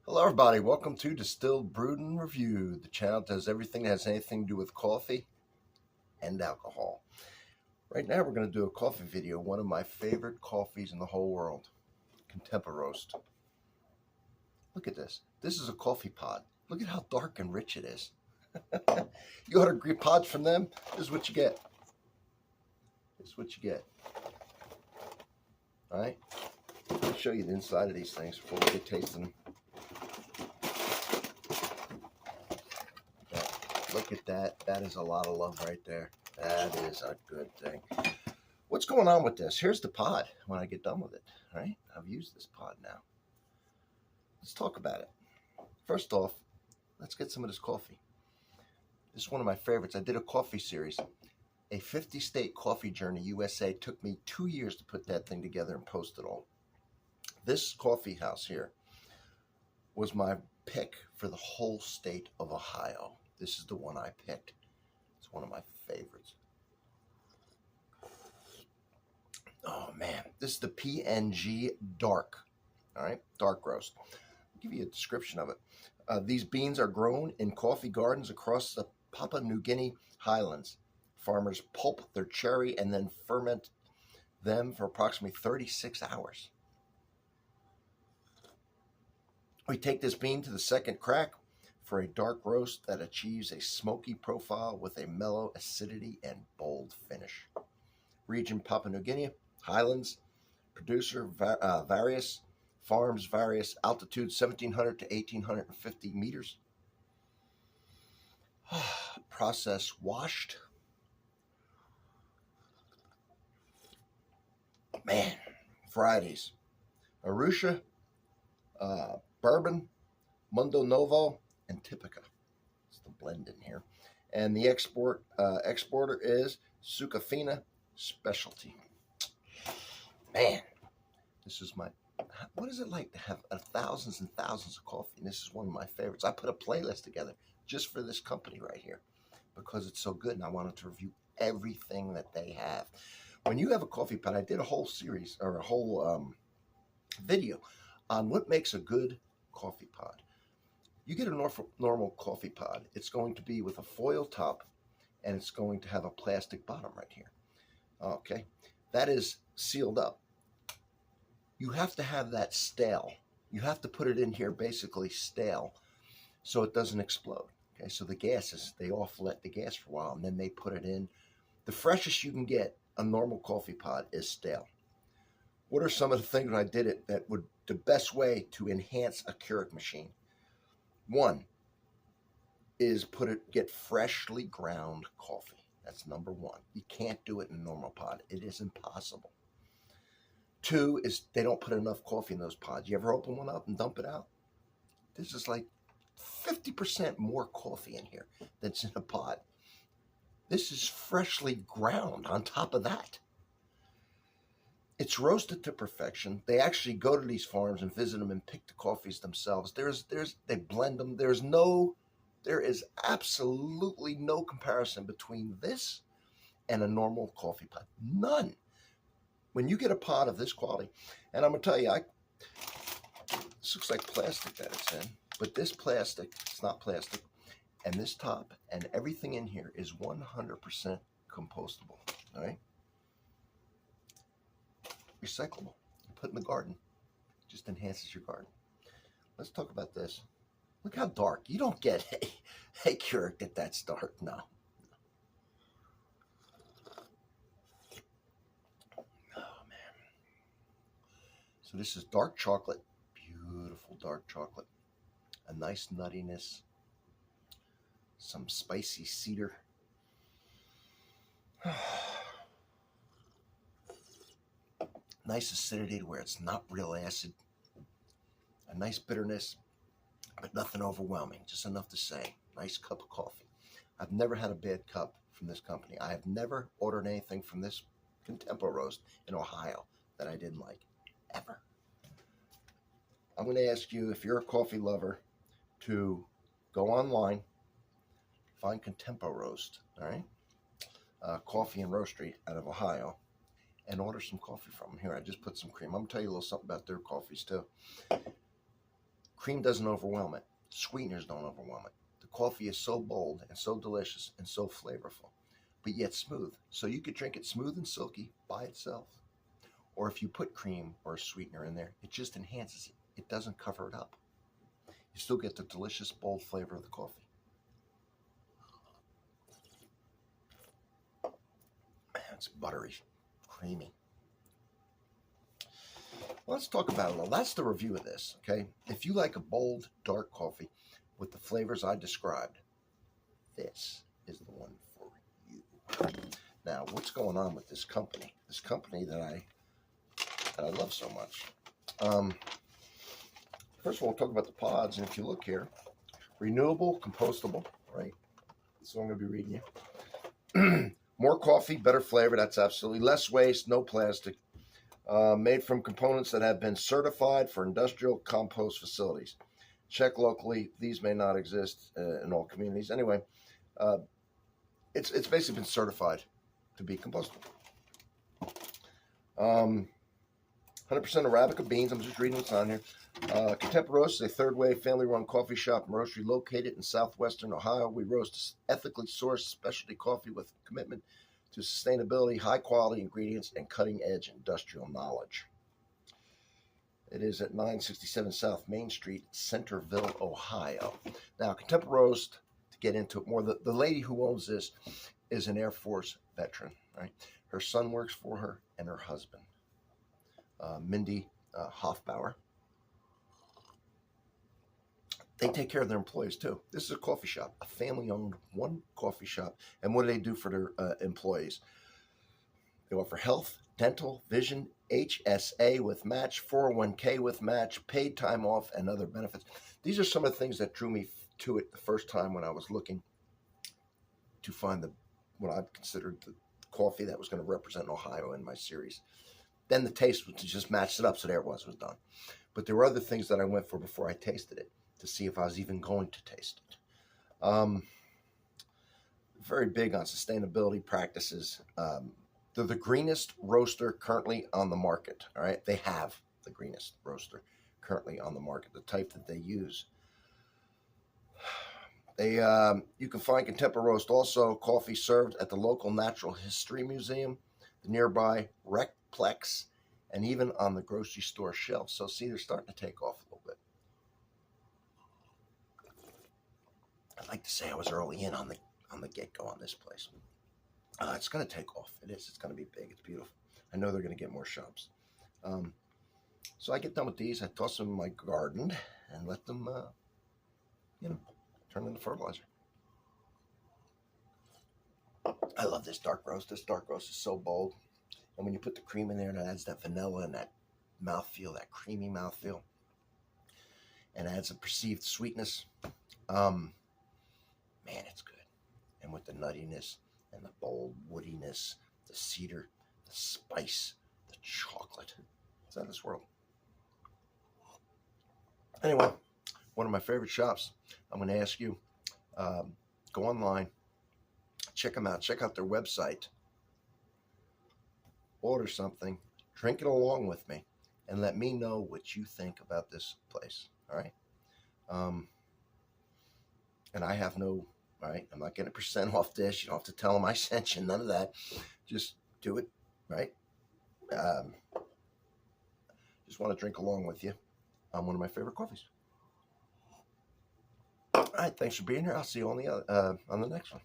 Hello everybody, welcome to Distilled Brewed and Reviewed. The channel does everything that has anything to do with coffee and alcohol. Right now we're going to do a coffee video, one of my favorite coffees in the whole world, ContempoRoast's. Look at this. This is a coffee pod. Look at how dark and rich it is. You order green pods from them, this is what you get. This is what you get. Alright, I'll show you the inside of these things before we get tasting them. Look at that. That is a lot of love right there. That is a good thing. What's going on with this? Here's the pod when I get done with it. All right? I've used this pod now. Let's talk about it. First off, let's get some of this coffee. This is one of my favorites. I did a coffee series. A 50-state coffee journey USA. Took me 2 years to put that thing together and post it all. This coffee house here was my pick for the whole state of Ohio. This is the one I picked. It's one of my favorites. Oh man, this is the PNG Dark. All right, dark roast. I'll give you a description of it. These beans are grown in coffee gardens across the Papua New Guinea highlands. Farmers pulp their cherry and then ferment them for approximately 36 hours. We take this bean to the second crack for a dark roast that achieves a smoky profile with a mellow acidity and bold finish. Region Papua New Guinea, highlands, producer various, farms various, altitude 1,700 to 1,850 meters. Process washed. Man, varieties. Arusha, Bourbon, Mundo Novo, and Typica. It's the blend in here. And the exporter is Sucafina Specialty. Man, this is what is it like to have thousands and thousands of coffee? And this is one of my favorites. I put a playlist together just for this company right here because it's so good and I wanted to review everything that they have. When you have a coffee pot, I did a whole series or a whole video on what makes a good coffee pod. You get a normal coffee pod, it's going to be with a foil top and it's going to have a plastic bottom right here. Okay, that is sealed up. You have to have that stale. You have to put it in here basically stale so it doesn't explode. Okay, so the gases, they off-let the gas for a while and then they put it in. The freshest you can get a normal coffee pod is stale. What are some of the things I did it that would the best way to enhance a Keurig machine? One is get freshly ground coffee. That's number one. You can't do it in a normal pod. It is impossible. Two is they don't put enough coffee in those pods. You ever open one up and dump it out? This is like 50% more coffee in here that's in a pod. This is freshly ground on top of that. It's roasted to perfection. They actually go to these farms and visit them and pick the coffees themselves. They blend them. There is absolutely no comparison between this and a normal coffee pot. None. When you get a pot of this quality, and I'm gonna tell you, this looks like plastic that it's in, but this plastic, it's not plastic, and this top and everything in here is 100% compostable. All right. Recyclable. You put in the garden. Just enhances your garden. Let's talk about this. Look how dark. You don't get a Keurig that's dark. No. Oh man. So this is dark chocolate. Beautiful dark chocolate. A nice nuttiness. Some spicy cedar. Nice acidity to where it's not real acid. A nice bitterness, but nothing overwhelming. Just enough to say, nice cup of coffee. I've never had a bad cup from this company. I have never ordered anything from this ContempoRoast's in Ohio that I didn't like, ever. I'm going to ask you, if you're a coffee lover, to go online, find ContempoRoast's, all right? Coffee and Roastery out of Ohio, and order some coffee from them. Here, I just put some cream. I'm going to tell you a little something about their coffees, too. Cream doesn't overwhelm it. Sweeteners don't overwhelm it. The coffee is so bold and so delicious and so flavorful, but yet smooth. So you could drink it smooth and silky by itself. Or if you put cream or a sweetener in there, it just enhances it. It doesn't cover it up. You still get the delicious, bold flavor of the coffee. Man, it's buttery, creamy. Let's talk about it a little. That's the review of this, okay? If you like a bold, dark coffee with the flavors I described, this is the one for you. Now, what's going on with this company? This company that I love so much. First of all, we'll talk about the pods. And if you look here, renewable, compostable, right? So I'm going to be reading you. More coffee, better flavor. That's absolutely. Less waste, no plastic. Made from components that have been certified for industrial compost facilities. Check locally. These may not exist in all communities. Anyway, it's basically been certified to be compostable. 100% Arabica beans. I'm just reading what's on here. ContempoRoast's, a third-wave family-run coffee shop and roastery located in southwestern Ohio. We roast ethically sourced specialty coffee with commitment to sustainability, high-quality ingredients, and cutting-edge industrial knowledge. It is at 967 South Main Street, Centerville, Ohio. Now, ContempoRoast, to get into it more, the lady who owns this is an Air Force veteran, right? Her son works for her, and her husband, Mindy Hoffbauer. They take care of their employees too. This is a coffee shop, a family-owned one coffee shop. And what do they do for their employees? They offer health, dental, vision, HSA with match, 401k with match, paid time off, and other benefits. These are some of the things that drew me to it the first time when I was looking to find what I considered the coffee that was going to represent Ohio in my series. Then the taste just matched it up, so there it was done. But there were other things that I went for before I tasted it to see if I was even going to taste it. Very big on sustainability practices. They're the greenest roaster currently on the market. All right, they have the greenest roaster currently on the market, the type that they use. You can find ContempoRoast also coffee served at the local Natural History Museum, the nearby Recplex, and even on the grocery store shelves. So see, they're starting to take off a little bit. I'd like to say I was early in on the get-go on this place. It's going to take off. It is. It's going to be big. It's beautiful. I know they're going to get more shops. So I get done with these. I toss them in my garden and let them, turn into fertilizer. I love this dark roast. This dark roast is so bold. And when you put the cream in there, it adds that vanilla and that mouthfeel, that creamy mouthfeel. And adds a perceived sweetness. Man, it's good. And with the nuttiness and the bold woodiness, the cedar, the spice, the chocolate. It's out of this world. Anyway, one of my favorite shops. I'm going to ask you, go online, check them out, check out their website, order something, drink it along with me, and let me know what you think about this place. All right. And I have no, all right, I'm not getting a percent off this. You don't have to tell them I sent you, none of that. Just do it, right? Just want to drink along with you on one of my favorite coffees. All right, thanks for being here. I'll see you on the next one.